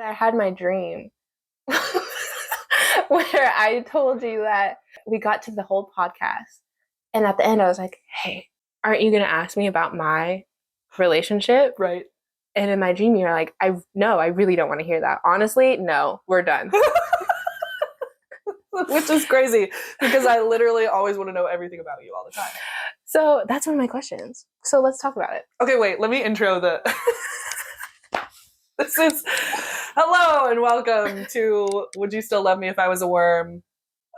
I had my dream where I told you that we got to the whole podcast. And at the end, I was like, hey, aren't you going to ask me about my relationship? Right. And in my dream, you're like, I really don't want to hear that. Honestly, no, we're done. Which is crazy because I literally always want to know everything about you all the time. So that's one of my questions. So let's talk about it. Okay, wait, let me intro This is hello and welcome to Would You Still Love Me If I Was a Worm?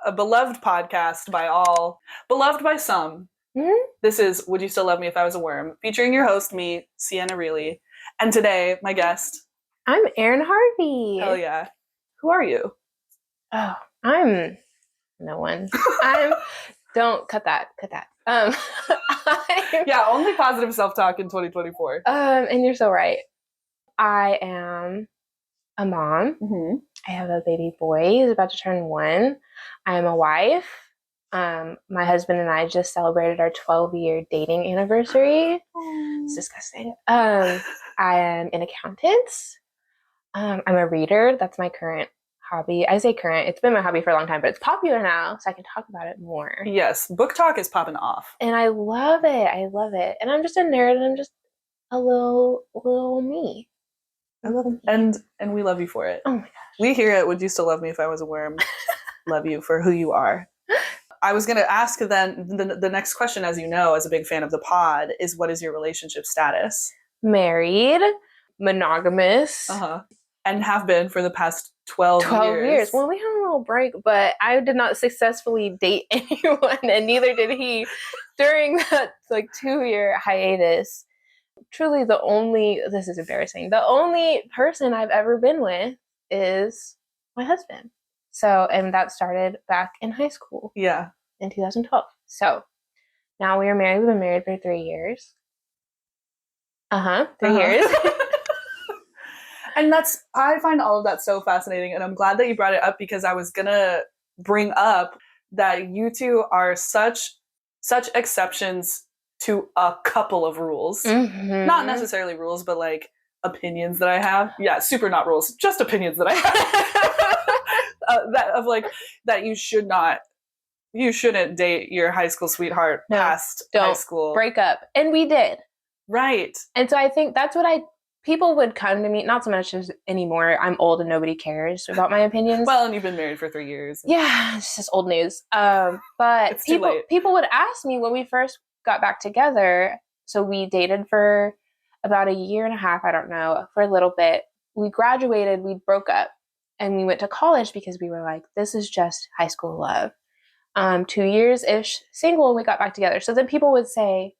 A beloved podcast by all, beloved by some. Mm-hmm. This is Would You Still Love Me If I Was a Worm? Featuring your host, me, Sienna Reilly. And today, my guest. I'm Erin Harvey. Hell yeah. Who are you? Oh, I'm no one. Don't cut that. Yeah, only positive self-talk in 2024. And you're so right. I am a mom. Mm-hmm. I have a baby boy. He's about to turn 1. I am a wife. My husband and I just celebrated our 12-year dating anniversary. It's disgusting. I am an accountant. I'm a reader. That's my current hobby. I say current. It's been my hobby for a long time, but it's popular now, so I can talk about it more. Yes, book talk is popping off. And I love it. And I'm just a nerd, and I'm just a little me. I love me. And we love you for it. Oh my gosh. We here at Would You Still Love Me If I Was a Worm love you for who you are. I was going to ask then, the next question, as you know, as a big fan of the pod, is what is your relationship status? Married, monogamous. And have been for the past 12 years. Well, we had a little break, but I did not successfully date anyone, and neither did he during that 2-year hiatus. Truly this is embarrassing, the only person I've ever been with is my husband. So, and that started back in high school. Yeah. In 2012. So, now we are married. We've been married for 3 years. 3 years. And I find all of that so fascinating, and I'm glad that you brought it up because I was gonna bring up that you two are such exceptions to a couple of rules. Mm-hmm. Not necessarily rules, but opinions that I have. Yeah, super not rules, just opinions that I have. That you shouldn't date your high school sweetheart past high school. Break up. And we did. Right. And so I think that's what people would come to me, not so much as anymore. I'm old and nobody cares about my opinions. Well, and you've been married for 3 years. Yeah, it's just old news. But people would ask me when we first got back together. So we dated for about 1.5 years, I don't know, for a little bit. We graduated, we broke up, and we went to college because we were like, this is just high school love. 2 years-ish single, and we got back together. So then people would say,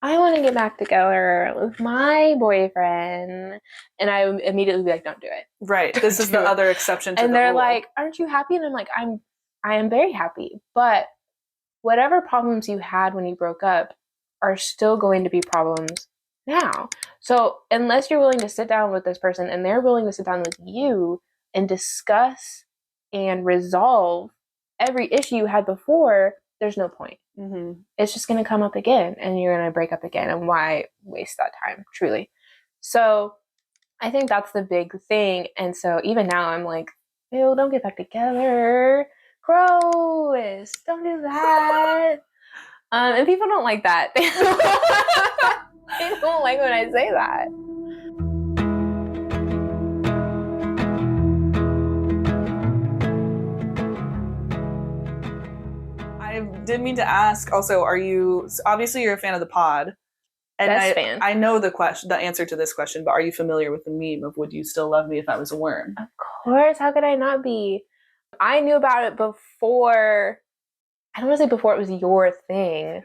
I want to get back together with my boyfriend. And I would immediately be like, don't do it. Right. This is the other exception to the rule. And they're like, aren't you happy? And I'm like, I am very happy. But whatever problems you had when you broke up are still going to be problems now. So unless you're willing to sit down with this person and they're willing to sit down with you and discuss and resolve every issue you had before, there's no point. Mm-hmm. It's just going to come up again and you're going to break up again. And why waste that time, truly? So I think that's the big thing. And so even now I'm like, ew, don't get back together. Gross. Don't do that. And people don't like that. They don't like when I say that. I did mean to ask also, obviously you're a fan of the pod. And I know the answer to this question, but are you familiar with the meme of would you still love me if I was a worm? Of course. How could I not be? I knew about it before. I don't want to say before it was your thing,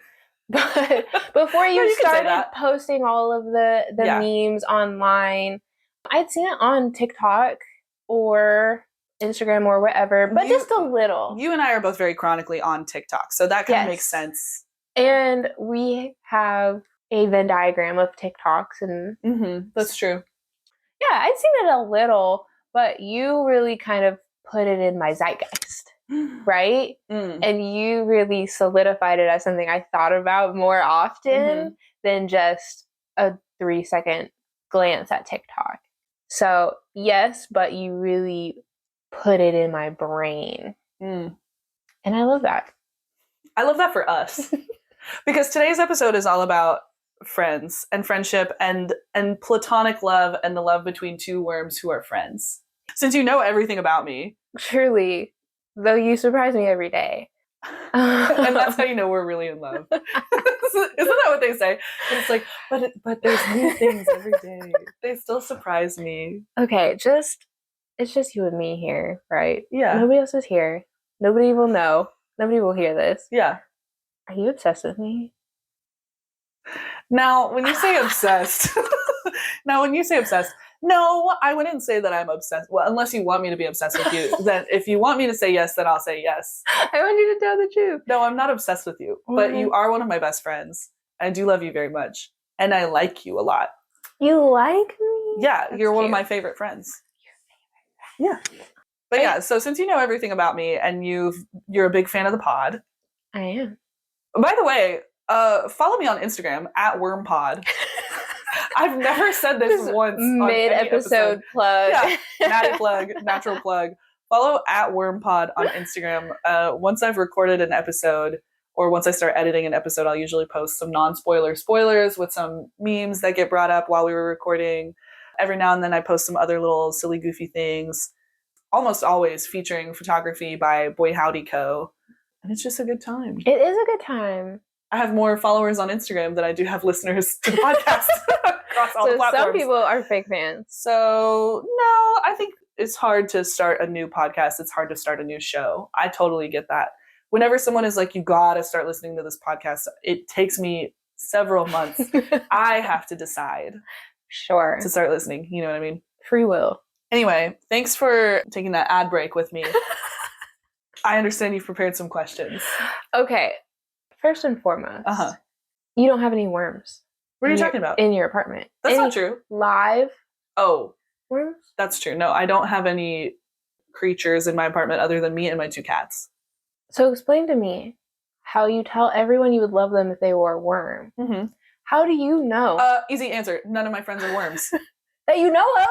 but before you started posting all of the memes online. I'd seen it on TikTok or Instagram or whatever, but just a little. You and I are both very chronically on TikTok, so that kind of makes sense. And we have a Venn diagram of TikToks, and that's true. Yeah, I'd seen it a little, but you really kind of put it in my zeitgeist, right? And you really solidified it as something I thought about more often than just a 3-second glance at TikTok. So, yes, but you really put it in my brain. Mm. And I love that. I love that for us. Because today's episode is all about friends and friendship and platonic love and the love between two worms who are friends. Since you know everything about me. Truly. Though you surprise me every day. And that's how you know we're really in love. Isn't that what they say? It's like, but there's new things every day. They still surprise me. Okay, it's just you and me here, right? Yeah. Nobody else is here. Nobody will know. Nobody will hear this. Yeah. Are you obsessed with me? Now, when you say obsessed, no, I wouldn't say that I'm obsessed. Well, unless you want me to be obsessed with you. Then if you want me to say yes, then I'll say yes. I want you to tell the truth. No, I'm not obsessed with you, but you are one of my best friends. I do love you very much. And I like you a lot. You like me? Yeah, That's you're one cute. of my favorite friends. Yeah. But yeah, so since you know everything about me and you're a big fan of the pod. I am. By the way, follow me on Instagram at WormPod. I've never said this once. Mid-episode plug. Yeah, natty plug, natural plug. Follow at WormPod on Instagram. Once I've recorded an episode, or once I start editing an episode, I'll usually post some non-spoiler spoilers with some memes that get brought up while we were recording. Every now and then I post some other little silly, goofy things, almost always featuring photography by Boy Howdy Co. And it's just a good time. It is a good time. I have more followers on Instagram than I do have listeners to the podcast across all the platforms. Some people are fake fans. So, no, I think it's hard to start a new podcast. It's hard to start a new show. I totally get that. Whenever someone is like, you gotta start listening to this podcast, it takes me several months. I have to decide. Sure. To start listening. You know what I mean? Free will. Anyway, thanks for taking that ad break with me. I understand you've prepared some questions. Okay. First and foremost, you don't have any worms. What are you talking about? In your apartment. That's not true. Live worms? That's true. No, I don't have any creatures in my apartment other than me and my 2 cats. So explain to me how you tell everyone you would love them if they were a worm. Mm-hmm. How do you know? Easy answer. None of my friends are worms. That you know of?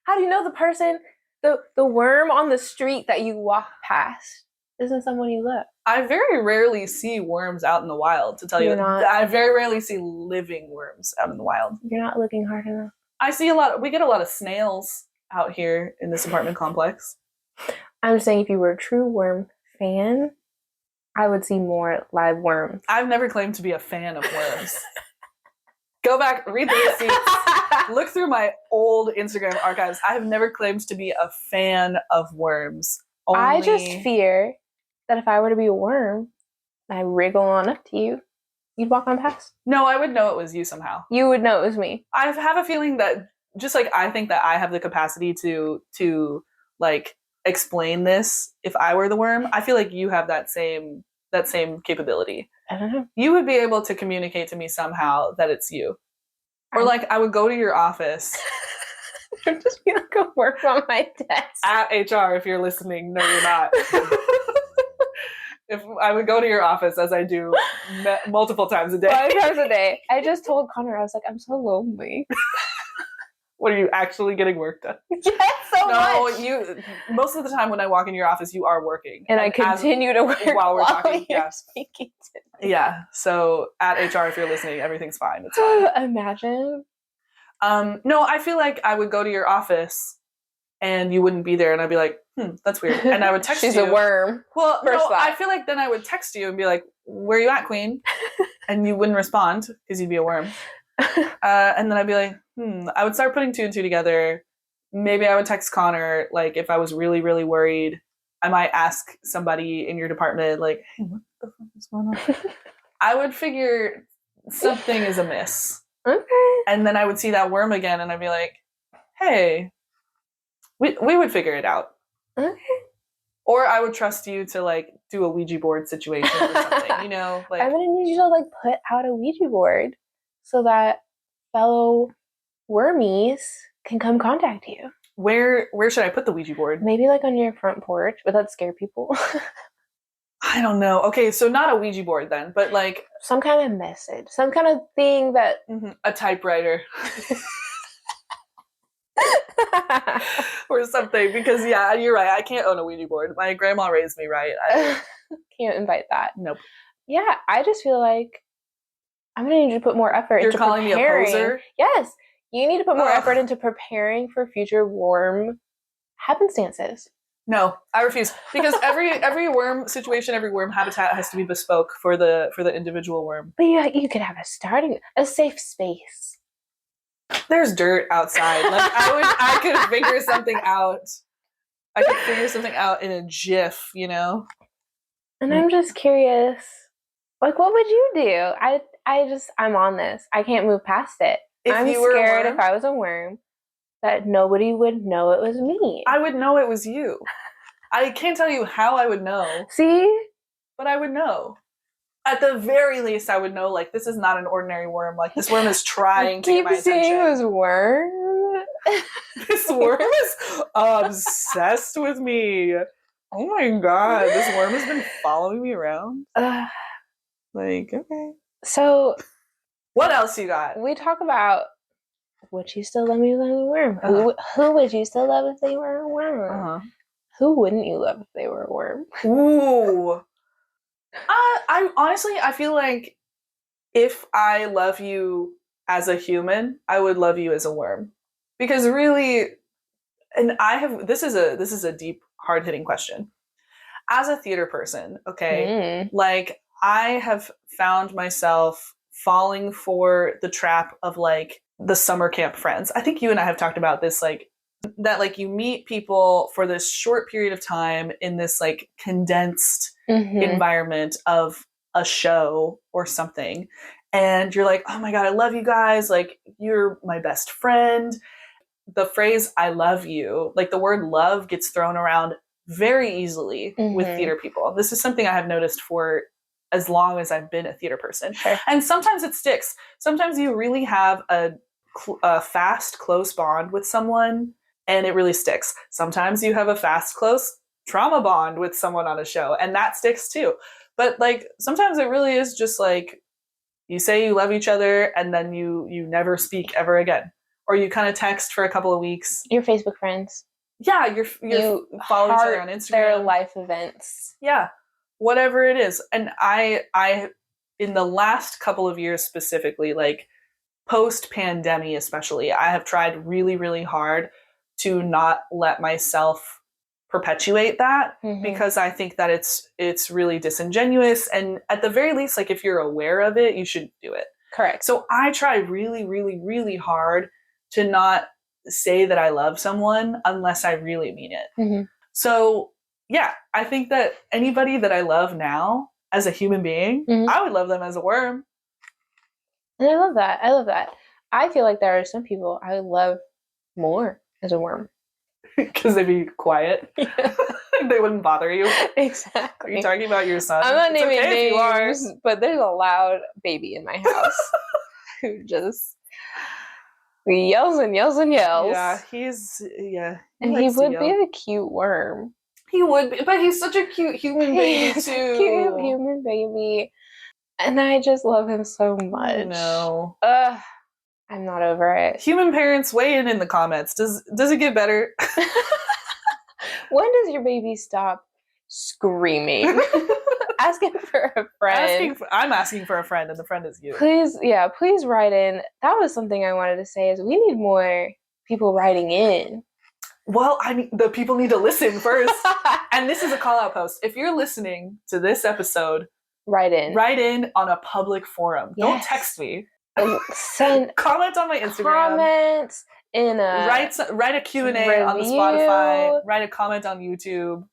How do you know the person, the worm on the street that you walk past isn't someone you love? I very rarely see worms out in the wild, to tell you. I very rarely see living worms out in the wild. You're not looking hard enough. I see we get a lot of snails out here in this apartment complex. I'm saying if you were a true worm fan, I would see more live worms. I've never claimed to be a fan of worms. Go back, read the receipts, look through my old Instagram archives. I have never claimed to be a fan of worms. I just fear that if I were to be a worm, I wriggle on up to you, you'd walk on past. No, I would know it was you somehow. You would know it was me. I have a feeling that just like I think that I have the capacity to like explain this if I were the worm, I feel like you have that same capability. I don't know. You would be able to communicate to me somehow that it's you. Or like I would go to your office. I'm just gonna go work on my desk. At HR, if you're listening. No, you're not. If I would go to your office, as I do multiple times a day. 5 times a day. I just told Connor, I was like, I'm so lonely. What, are you actually getting work done? Yes, so much. No, most of the time when I walk in your office, you are working. And I continue to work while we're talking. Yeah. Speaking to me. Yeah. So at HR, if you're listening, everything's fine. It's fine. Imagine. No, I feel like I would go to your office and you wouldn't be there, and I'd be like, that's weird. And I would text you. She's a worm. Well, no, I feel like then I would text you and be like, where are you at, queen? And you wouldn't respond because you'd be a worm. And then I'd be like, I would start putting 2 and 2 together. Maybe I would text Connor, like, if I was really, really worried. I might ask somebody in your department, like, hey, what the fuck is going on? I would figure something is amiss. Okay. And then I would see that worm again, and I'd be like, hey, we would figure it out. Okay. Or I would trust you to, like, do a Ouija board situation or something, you know? Like, I'm going to need you to, like, put out a Ouija board so that fellow wormies can come contact you. Where should I put the Ouija board? Maybe, like, on your front porch. Would that scare people? I don't know. Okay, so not a Ouija board then, but, like... some kind of message. Some kind of thing that... A typewriter. or something. Because yeah, you're right. I can't own a Ouija board. My grandma raised me right. I can't invite that. Nope. Yeah, I just feel like I'm gonna need you to put more effort into preparing. You're calling me a poser? Yes, you need to put more effort into preparing for future worm happenstances. No, I refuse, because every worm situation, every worm habitat has to be bespoke for the individual worm. But you could have a safe space. There's dirt outside. Like I could figure something out. I could figure something out in a jiff, you know? And I'm just curious, like, what would you do? I'm on this. I can't move past it. I'm scared if I was a worm that nobody would know it was me. I would know it was you. I can't tell you how I would know. See? But I would know. At the very least, I would know, like, this is not an ordinary worm. Like, this worm is trying to get my attention. Keep saying this worm. This worm is obsessed with me. Oh my god, this worm has been following me around. Like, okay. So, what else you got? We talk about, would you still love me if I was a worm? Who would you still love if they were a worm? Who wouldn't you love if they were a worm? Ooh. I honestly, I feel like if I love you as a human, I would love you as a worm. Because really, and this is a deep, hard-hitting question. As a theater person, okay, like, I have found myself falling for the trap of, like, the summer camp friends. I think you and I have talked about this, like, that, like, you meet people for this short period of time in this, like, condensed environment of a show or something, and you're like, oh my god, I love you guys, like, you're my best friend. The phrase "I love you," like, the word love gets thrown around very easily with theater people. This is something I have noticed for as long as I've been a theater person. Sure. And sometimes it sticks. Sometimes you really have a fast, close bond with someone, and it really sticks. Sometimes you have a fast, close trauma bond with someone on a show, and that sticks too. But, like, sometimes it really is just, like, you say you love each other, and then you never speak ever again. Or you kind of text for a couple of weeks. You're Facebook friends. Yeah, you follow each other on Instagram. Their life events. Yeah, whatever it is. And I in the last couple of years specifically, like, post-pandemic especially, I have tried really, really hard to not let myself perpetuate that, because I think that it's really disingenuous, and at the very least, like, if you're aware of it, you should do it. Correct. So I try really, really, really hard to not say that I love someone unless I really mean it. So yeah, I think that anybody that I love now as a human being, I would love them as a worm. And I love that. I feel like there are some people I would love more as a worm. Because they'd be quiet. Yeah. They wouldn't bother you. Exactly. Are you talking about your son? I'm not naming names, but there's a loud baby in my house who just yells and yells and yells. Yeah, and he would be a cute worm. He would be, but he's such a cute human baby too. Cute human baby. And I just love him so much. No. I'm not over it. Human parents, weigh in the comments. Does it get better? When does your baby stop screaming? Asking for a friend. I'm asking for a friend, and the friend is you. Please write in. That was something I wanted to say, is we need more people writing in. Well, the people need to listen first. And this is a call-out post. If you're listening to this episode, write in on a public forum. Yes. Don't text me. Comment on my Instagram. Comments in a write a Q&A on the Spotify. Write a comment on YouTube.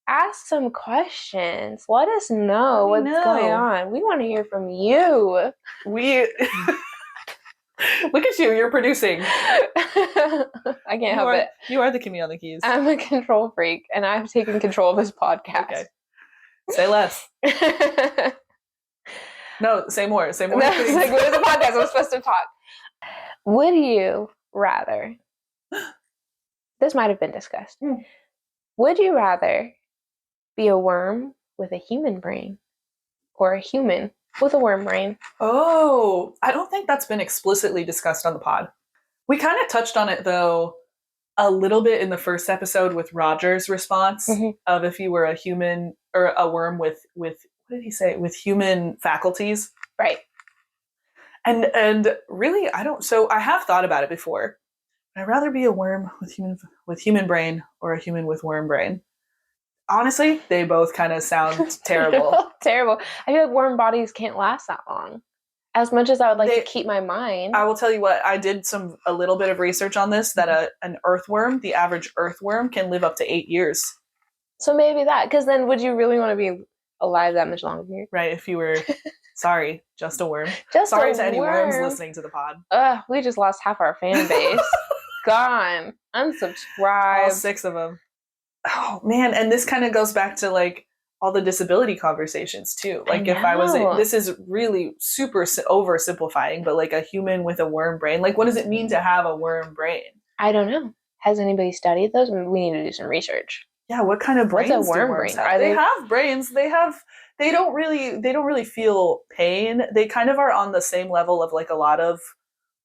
Ask some questions. Let us know what's going on. We want to hear from you. Look at you. You're producing. I can't help it. You are the Kimmy on the keys. I'm a control freak, and I've taken control of this podcast. Okay. Say less. No, say more. Say more. No, it's like, what is the podcast? I'm supposed to talk. Would you rather? This might have been discussed. Would you rather be a worm with a human brain, or a human with a worm brain? Oh, I don't think that's been explicitly discussed on the pod. We kind of touched on it, though, a little bit in the first episode with Roger's response of if you were a human or a worm with what did he say? With human faculties. Right. And really, so I have thought about it before. I'd rather be a worm with human brain or a human with worm brain. Honestly, they both kind of sound terrible. Terrible. I feel like worm bodies can't last that long. As much as I would like to keep my mind. I will tell you what, I did a little bit of research on this, that an earthworm, the average earthworm, can live up to 8 years. So maybe that, because then would you really want to be alive that much longer? Right, if you were, sorry, just a worm. Just sorry a to any worm. worms listening to the pod. We just lost half our fan base. Gone. Unsubscribe. All 6 of them. Oh, man, and this kind of goes back to, like, all the disability conversations too. Like if I was, this is really super oversimplifying, but like a human with a worm brain, like what does it mean to have a worm brain? I don't know. Has anybody studied those? We need to do some research. Yeah, what kind of brains? What's a worm brain? Have? They have brains. They don't really feel pain. They kind of are on the same level of like a lot of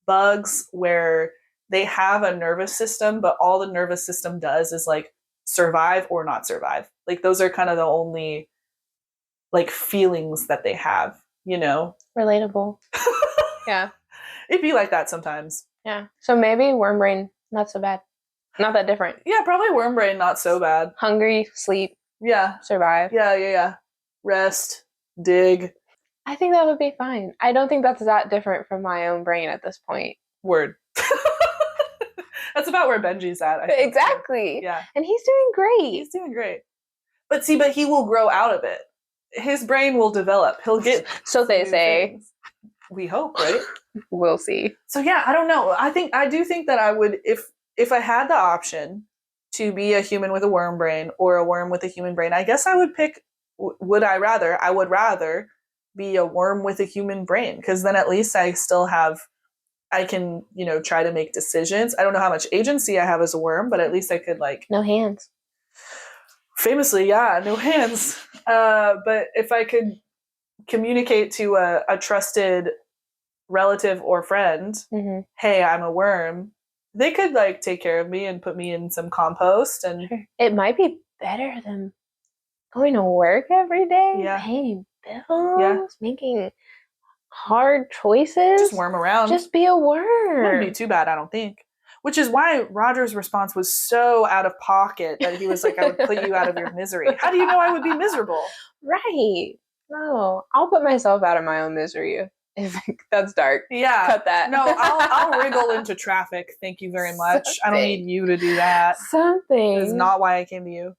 bugs, where they have a nervous system, but all the nervous system does is like survive or not survive. Like those are kind of the only like feelings that they have, you know? Relatable. Yeah. It'd be like that sometimes. Yeah. So maybe worm brain, not so bad. Not that different. Yeah, probably worm brain, not so bad. Hungry, sleep. Yeah. Survive. Yeah. Rest, dig. I think that would be fine. I don't think that's that different from my own brain at this point. Word. That's about where Benji's at, I think. Exactly. Yeah. And he's doing great. He's doing great. But he will grow out of it. His brain will develop. He'll get so they say. Things. We hope, right? We'll see. So yeah, I don't know. I do think that I would, if I had the option to be a human with a worm brain or a worm with a human brain, I guess I would pick, I would rather be a worm with a human brain, because then at least I can, try to make decisions. I don't know how much agency I have as a worm, but at least I could like... No hands. Famously, yeah, no hands. But if I could communicate to a trusted relative or friend, hey, I'm a worm, they could like take care of me and put me in some compost. And sure. It might be better than going to work every day, paying bills, making hard choices. Just worm around. Just be a worm. Wouldn't be too bad, I don't think. Which is why Roger's response was so out of pocket that he was like, I would put you out of your misery. How do you know I would be miserable? Right. No, I'll put myself out of my own misery. That's dark. Yeah. Cut that. No, I'll wriggle into traffic. Thank you very much. Something. I don't need you to do that. Something. That is not why I came to you.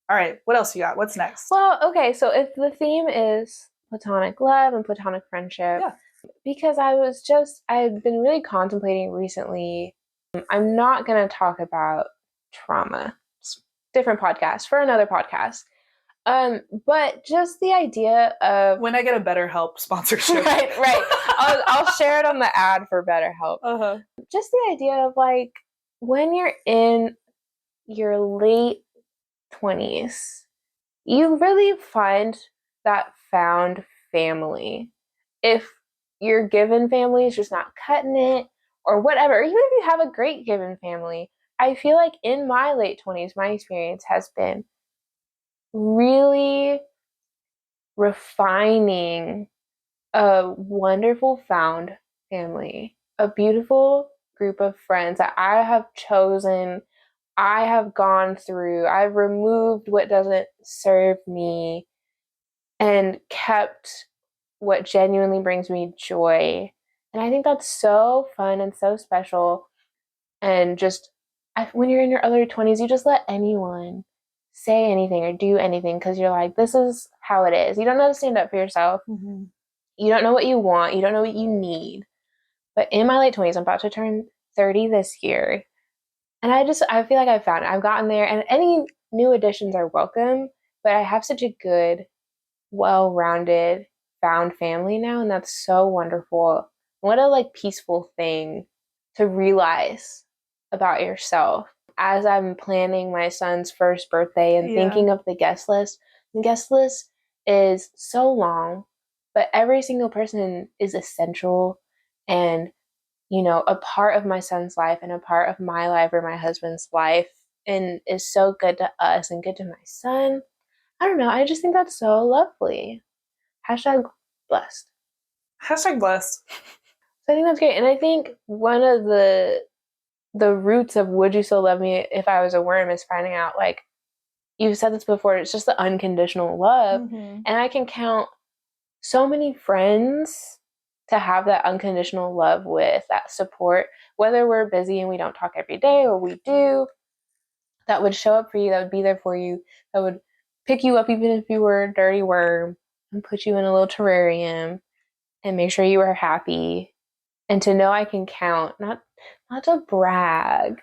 All right. What else you got? What's next? Well, okay. So if the theme is platonic love and platonic friendship, because I've been really contemplating recently, I'm not going to talk about trauma. It's different podcast for another podcast. But just the idea of when I get a BetterHelp sponsorship, right. I'll share it on the ad for BetterHelp. Just the idea of like when you're in your late 20s, you really find that found family. If your given family is just not cutting it or whatever, even if you have a great given family, I feel like in my late 20s, my experience has been really refining a wonderful found family, a beautiful group of friends that I have chosen, I have gone through, I've removed what doesn't serve me and kept what genuinely brings me joy. And I think that's so fun and so special. And just when you're in your early 20s, you just let anyone say anything or do anything because you're like, this is how it is. You don't know how to stand up for yourself. You don't know what you want. You don't know what you need. But in my late 20s, I'm about to turn 30 this year. And I feel like I've found it. I've gotten there, and any new additions are welcome. But I have such a good, well-rounded, found family now, and that's so wonderful. What a peaceful thing to realize about yourself. As I'm planning my son's first birthday and thinking of the guest list is so long, but every single person is essential, and you know, a part of my son's life and a part of my life or my husband's life and is so good to us and good to my son. I don't know. I just think that's so lovely. Hashtag blessed. Hashtag blessed. So I think that's great. And I think one of the roots of would you still love me if I was a worm is finding out, like, you've said this before, it's just the unconditional love. Mm-hmm. And I can count so many friends to have that unconditional love with, that support, whether we're busy and we don't talk every day or we do, that would show up for you, that would be there for you, that would pick you up even if you were a dirty worm and put you in a little terrarium and make sure you were happy. And to know I can count, not to brag.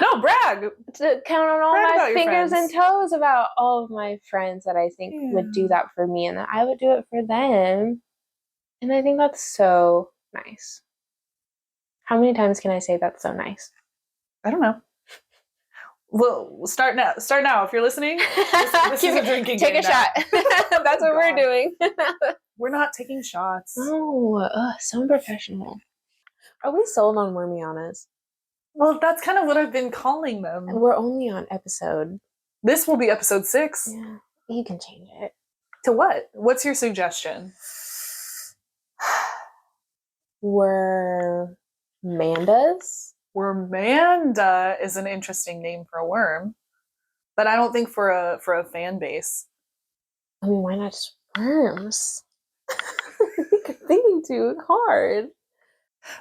No, brag. To count on all brag my fingers and toes about all of my friends that I think would do that for me and that I would do it for them. And I think that's so nice. How many times can I say that's so nice? I don't know. Well, start now. Start now. If you're listening, this is a drinking Take game a shot. That's what we're doing. We're not taking shots. Oh, so unprofessional. Are we sold on Wormianas? Well, that's kind of what I've been calling them. And we're only on episode. This will be episode 6. Yeah, you can change it. To what? What's your suggestion? We're Mandas. Wormanda is an interesting name for a worm, but I don't think for a fan base. I mean, why not just worms? You're thinking too hard.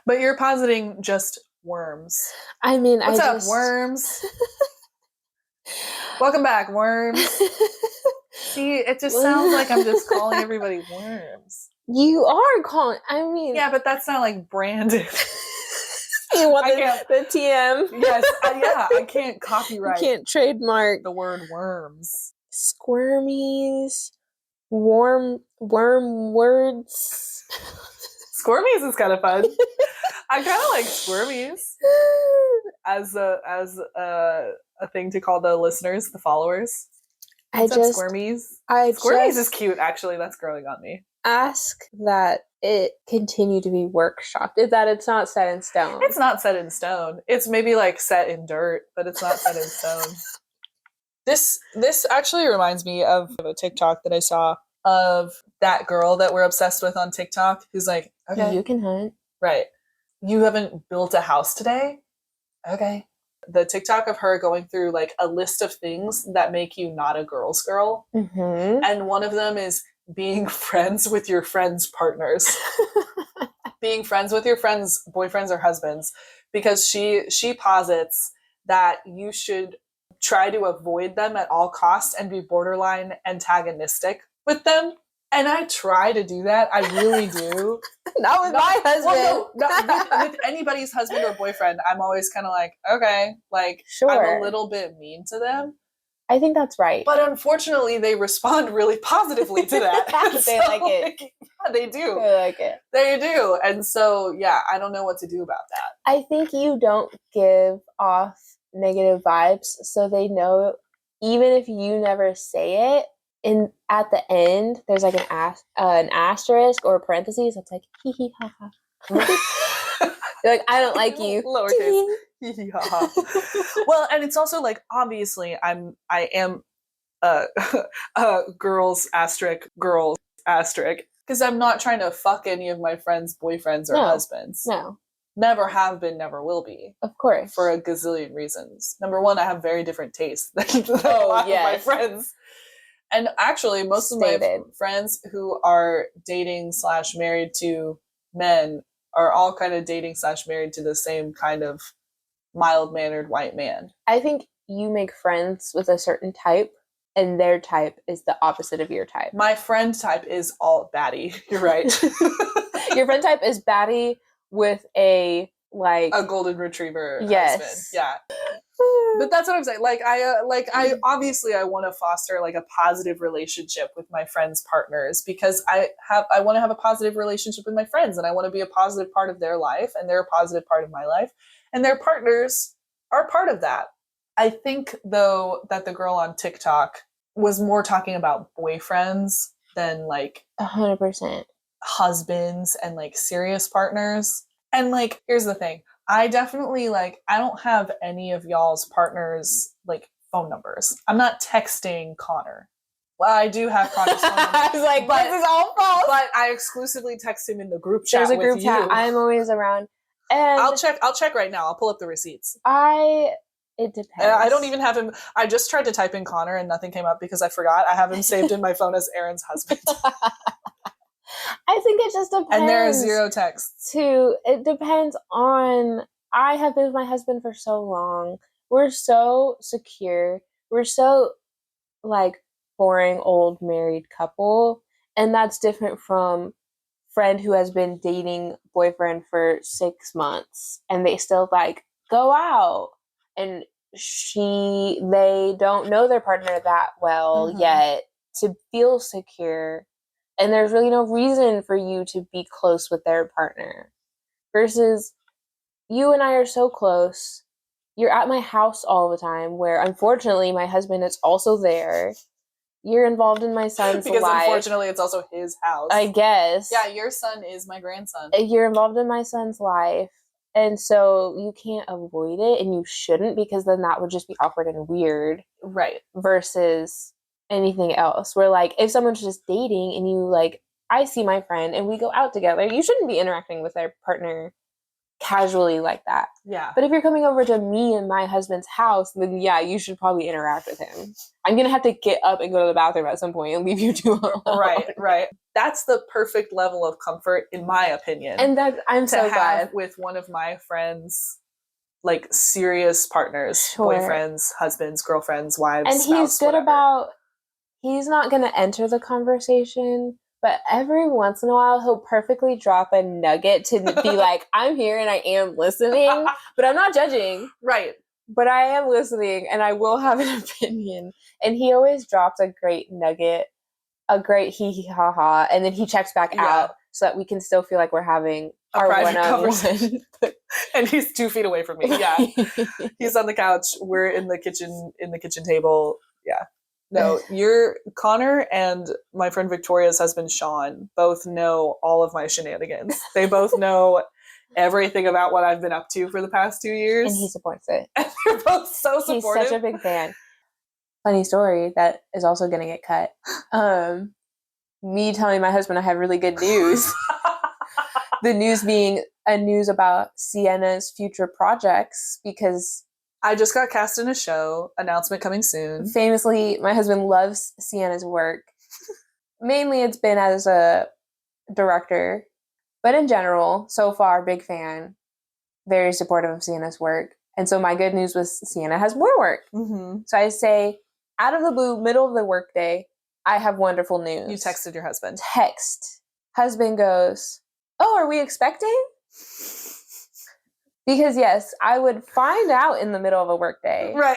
But you're positing just worms. I mean, what's up, worms? Welcome back, worms. See, it just sounds like I'm just calling everybody worms. You are calling. I mean, yeah, but that's not like branded. You want the TM? Yes, I can't copyright. You can't trademark the word worms. Squirmies, worm words. Squirmies is kind of fun. I kind of like squirmies as a thing to call the listeners, the followers. Squirmies. Squirmies is cute. Actually, that's growing on me. Ask that it continue to be workshopped. Is that it's not set in stone? It's not set in stone. It's maybe like set in dirt, but it's not set in stone. This actually reminds me of a TikTok that I saw of that girl that we're obsessed with on TikTok, who's like, okay, you can hunt. Right. You haven't built a house today? Okay. The TikTok of her going through like a list of things that make you not a girl's girl. Mm-hmm. And one of them is being friends with your friends' partners. Being friends with your friends' boyfriends or husbands. Because she posits that you should try to avoid them at all costs and be borderline antagonistic with them. And I try to do that. I really do. Not with my husband. Well, no, with anybody's husband or boyfriend, I'm always kind of like, okay, like, sure. I'm a little bit mean to them. I think that's right. But unfortunately, they respond really positively to that. They like it. Yeah, they do. They like it. They do. And so, yeah, I don't know what to do about that. I think you don't give off negative vibes, so they know, even if you never say it, at the end, there's like an asterisk or a parentheses that's like, hee hee ha ha. You're like, I don't like you. Lowercase. Hee hee ha ha. Well, and it's also like, obviously, I am girls asterisk, because I'm not trying to fuck any of my friends' boyfriends or husbands. No. Never have been, never will be. Of course. For a gazillion reasons. Number one, I have very different tastes than a lot of my friends. And actually, most of my friends who are dating / married to men are all kind of dating / married to the same kind of mild-mannered white man. I think you make friends with a certain type, and their type is the opposite of your type. My friend type is all baddie. You're right. Your friend type is baddie with a golden retriever yes. husband. Yeah. But that's what I'm saying. I obviously I want to foster like a positive relationship with my friends' partners because I want to have a positive relationship with my friends and I want to be a positive part of their life and they're a positive part of my life and their partners are part of that. I think though that the girl on TikTok was more talking about boyfriends than like 100%. husbands and like serious partners. And like, here's the thing. I definitely like, I don't have any of y'all's partners like phone numbers. I'm not texting Connor. Well, I do have Connor's phone number. I was like, this is all false. But I exclusively text him in the group chat. There's a group chat. I'm always around. And I'll check right now. I'll pull up the receipts. It depends. I don't even have him. I just tried to type in Connor and nothing came up because I forgot. I have him saved in my phone as Erin's husband. I think it just depends. And there are 0 texts. It depends on. I have been with my husband for so long. We're so secure. We're so like boring old married couple, and that's different from friend who has been dating boyfriend for 6 months and they still like go out, and they don't know their partner that well yet to feel secure, and there's really no reason for you to be close with their partner. Versus you and I are so close. You're at my house all the time, where unfortunately my husband is also there. You're involved in my son's because life. Unfortunately, it's also his house. I guess. Yeah, your son is my grandson. You're involved in my son's life. And so you can't avoid it, and you shouldn't, because then that would just be awkward and weird. Right. Versus anything else. Where, like, if someone's just dating and you, like, I see my friend and we go out together, you shouldn't be interacting with their partner casually like that. Yeah. But if you're coming over to me and my husband's house, then yeah, you should probably interact with him. I'm gonna have to get up and go to the bathroom at some point and leave you two alone. Right. That's the perfect level of comfort, in my opinion. And that I'm so glad with one of my friends, like serious partners, boyfriends, husbands, girlfriends, wives. And he's good about. He's not gonna enter the conversation. But every once in a while, he'll perfectly drop a nugget to be like, I'm here and I am listening, but I'm not judging. Right. But I am listening and I will have an opinion. And he always drops a great nugget, a great hee ha ha, and then he checks back out so that we can still feel like we're having our private conversation. And he's 2 feet away from me. Yeah. He's on the couch. We're in the kitchen table. Yeah. No, Connor and my friend Victoria's husband, Sean, both know all of my shenanigans. They both know everything about what I've been up to for the past 2 years. And he supports it. And they're both so supportive. He's such a big fan. Funny story that is also going to get cut. Me telling my husband I have really good news. The news being a news about Sienna's future projects, because I just got cast in a show. Announcement coming soon. Famously, my husband loves Sienna's work. Mainly it's been as a director, but in general, so far, big fan. Very supportive of Sienna's work. And so my good news was Sienna has more work. Mm-hmm. So I say, out of the blue, middle of the workday, I have wonderful news. You texted your husband. Text. Husband goes, oh, are we expecting? Because yes, I would find out in the middle of a workday. Right.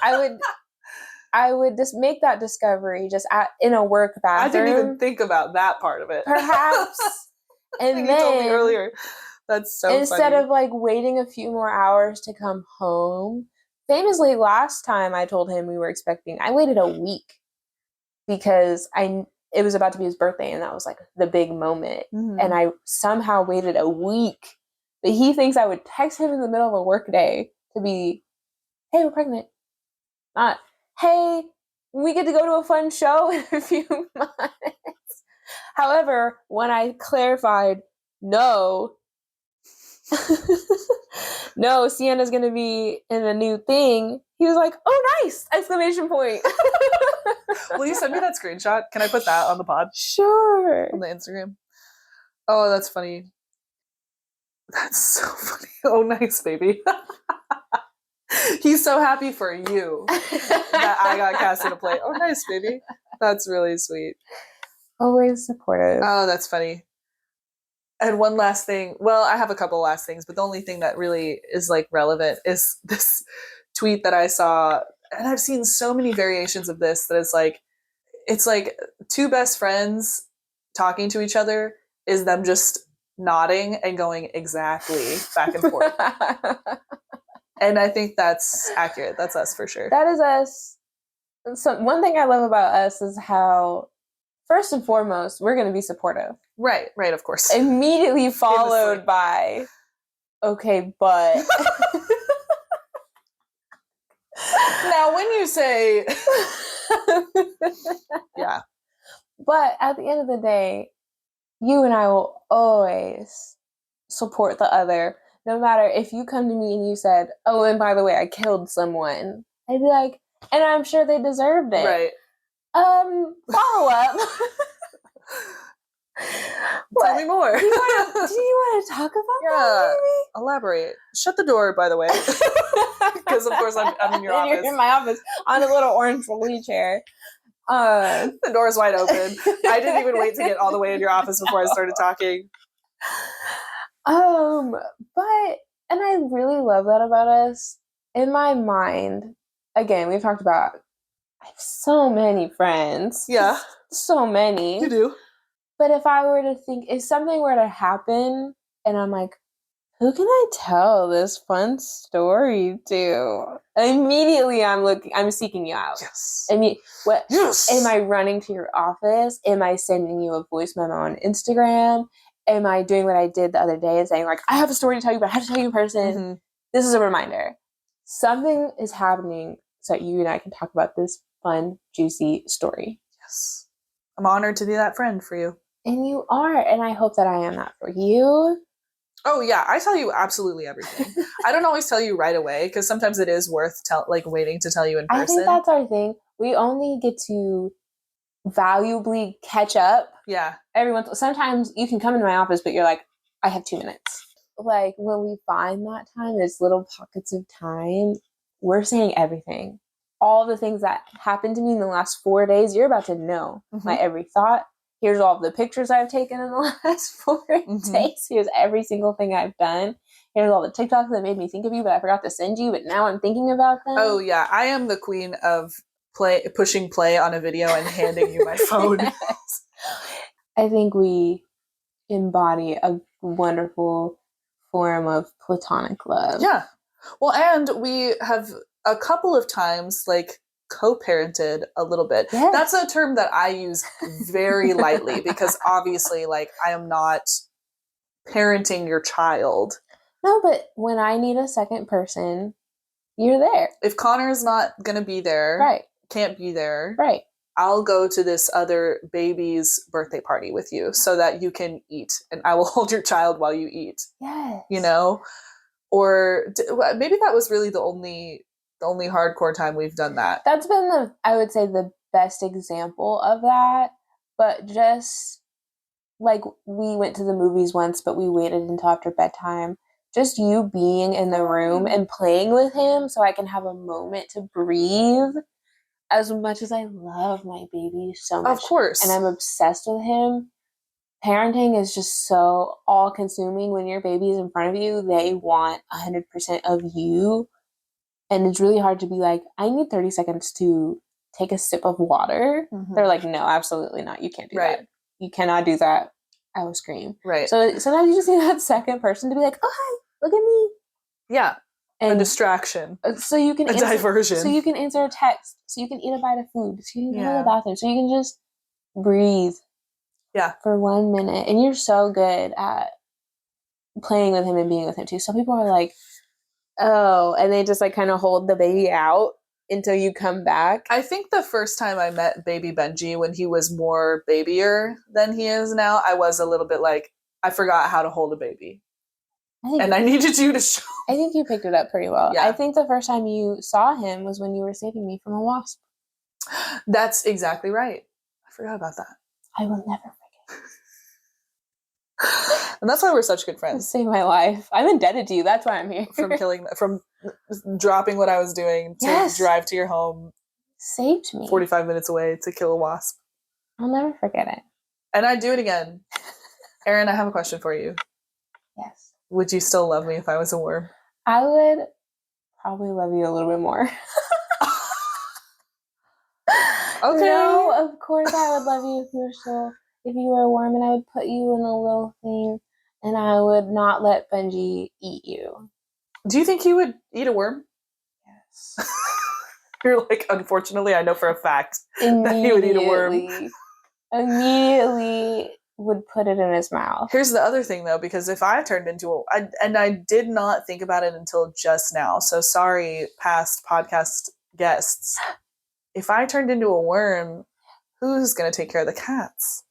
I would just make that discovery just in a work bathroom. I didn't even think about that part of it. Perhaps. And then you told me earlier. That's so instead funny. of like waiting a few more hours to come home. Famously, last time I told him we were expecting, I waited a week because it was about to be his birthday, and that was like the big moment. Mm-hmm. And I somehow waited a week. But he thinks I would text him in the middle of a work day to be, hey, we're pregnant. Not, hey, we get to go to a fun show in a few months. However, when I clarified, no, Sienna's going to be in a new thing, he was like, oh, nice! Exclamation point. Will you send me that screenshot? Can I put that on the pod? Sure. On the Instagram. Oh, that's funny. That's so funny. Oh, nice, baby. He's so happy for you that I got cast in a play. Oh, nice, baby. That's really sweet. Always supportive. Oh, that's funny. And one last thing. Well, I have a couple last things, but the only thing that really is like relevant is this tweet that I saw. And I've seen so many variations of this that it's like 2 best friends talking to each other is them just nodding and going exactly back and forth. And I think that's accurate. That's us for sure. That is us. So one thing I love about us is how first and foremost, we're going to be supportive. Right, of course. Immediately followed by, okay, but... Now, when you say... yeah. But at the end of the day, you and I will always support the other. No matter if you come to me and you said, oh, and by the way, I killed someone. I'd be like, and I'm sure they deserved it. Right. Follow up. Tell me more. Do you want to talk about that? Maybe? Elaborate. Shut the door, by the way. Because, of course, I'm in your office. You're in my office on a little orange rolly chair. The door's wide open. I didn't even wait to get all the way in your office before I started talking. But, and I really love that about us. In my mind, again, we've talked about, I have so many friends. Yeah. So many. You do. But if I were to think, if something were to happen and I'm like, who can I tell this fun story to? Immediately I'm seeking you out. Yes. Yes. Am I running to your office? Am I sending you a voice memo on Instagram? Am I doing what I did the other day and saying, like, I have a story to tell you, but I have to tell you in person? Mm-hmm. This is a reminder. Something is happening so that you and I can talk about this fun, juicy story. Yes. I'm honored to be that friend for you. And you are. And I hope that I am that for you. Oh, yeah. I tell you absolutely everything. I don't always tell you right away because sometimes it is worth waiting to tell you in person. I think that's our thing. We only get to valuably catch up. Yeah. Sometimes you can come into my office, but you're like, I have 2 minutes. Like, when we find that time, it's little pockets of time, we're saying everything. All the things that happened to me in the last 4 days, you're about to know my every thought. Here's all the pictures I've taken in the last 4 days. Here's every single thing I've done. Here's all the TikToks that made me think of you, but I forgot to send you, but now I'm thinking about them. Oh, yeah. I am the queen of pushing play on a video and handing you my phone. Yes. I think we embody a wonderful form of platonic love. Yeah. Well, and we have a couple of times, co-parented a little bit. Yes. That's a term that I use very lightly because obviously, I am not parenting your child. No, but when I need a second person, you're there. If Connor's not going to be there, right, can't be there, right, I'll go to this other baby's birthday party with you so that you can eat, and I will hold your child while you eat. Yes. Or maybe that was really the only hardcore time we've done that. That's been I would say the best example of that. But just we went to the movies once, but we waited until after bedtime. Just you being in the room and playing with him so I can have a moment to breathe. As much as I love my baby so much. Of course. And I'm obsessed with him. Parenting is just so all-consuming. When your baby is in front of you, they want 100% of you. And it's really hard to be like, I need 30 seconds to take a sip of water. Mm-hmm. They're like, no, absolutely not. You can't do that. You cannot do that. I will scream. Right. So sometimes you just need that second person to be like, oh, hi, look at me. Yeah. And a distraction. So you can diversion. So you can answer a text. So you can eat a bite of food. So you can go to the bathroom. So you can just breathe. Yeah. For 1 minute. And you're so good at playing with him and being with him too. Some people are like, oh, and they just kind of hold the baby out until you come back. I think the first time I met baby Benji, when he was more babyer than he is now, I was a little bit I forgot how to hold a baby. I needed you to show. I think you picked it up pretty well. Yeah. I think the first time you saw him was when you were saving me from a wasp. That's exactly right. I forgot about that. I will never forget. And that's why we're such good friends. Save my life. I'm indebted to you. That's why I'm here. From dropping what I was doing to drive to your home. Saved me. 45 minutes away to kill a wasp. I'll never forget it. And I'd do it again. Erin, I have a question for you. Yes. Would you still love me if I was a worm? I would probably love you a little bit more. Okay. No, of course I would love you if you were a worm, and I would put you in a little thing, and I would not let Benji eat you. Do you think he would eat a worm? Yes. You're unfortunately, I know for a fact that he would eat a worm. immediately would put it in his mouth. Here's the other thing, though, because if I turned into and I did not think about it until just now, so sorry, past podcast guests. If I turned into a worm, who's going to take care of the cats?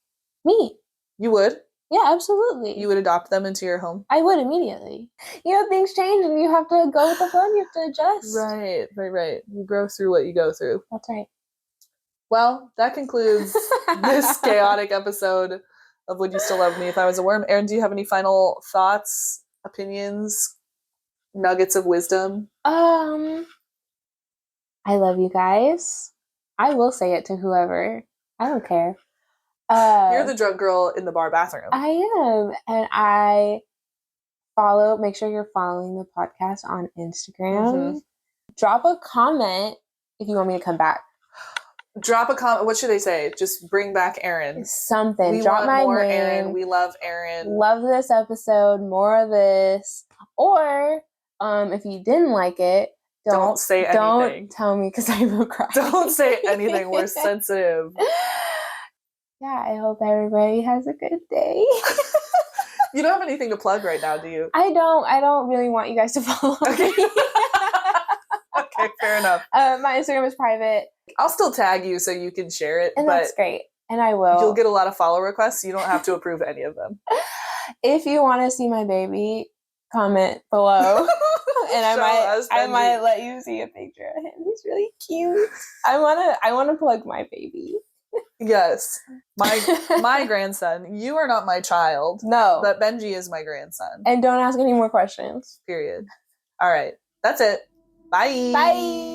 Me. You would? Yeah, absolutely. You would adopt them into your home? I would immediately. You know, things change and you have to go with the flow and you have to adjust. Right. You grow through what you go through. That's right. Well, that concludes this chaotic episode of Would You Still Love Me If I Was a Worm? Erin, do you have any final thoughts, opinions, nuggets of wisdom? I love you guys. I will say it to whoever. I don't care. You're the drunk girl in the bar bathroom. I am. And make sure you're following the podcast on Instagram. Mm-hmm. Drop a comment if you want me to come back. Drop a comment. What should they say? Just bring back Erin. Something. We Drop want more name. Erin. We love Erin. Love this episode. More of this. Or if you didn't like it, don't say anything. Don't tell me because I will cry. Don't say anything. We're sensitive. Yeah, I hope everybody has a good day. You don't have anything to plug right now, do you? I don't really want you guys to follow me. Okay, fair enough. My Instagram is private. I'll still tag you so you can share it. And that's great. And I will. You'll get a lot of follow requests. You don't have to approve any of them. If you want to see my baby, comment below. And I might let you see a picture of him. He's really cute. I wanna plug my baby. Yes. My grandson. You are not my child. No. But Benji is my grandson. And don't ask any more questions. Period. All right. That's it. Bye. Bye.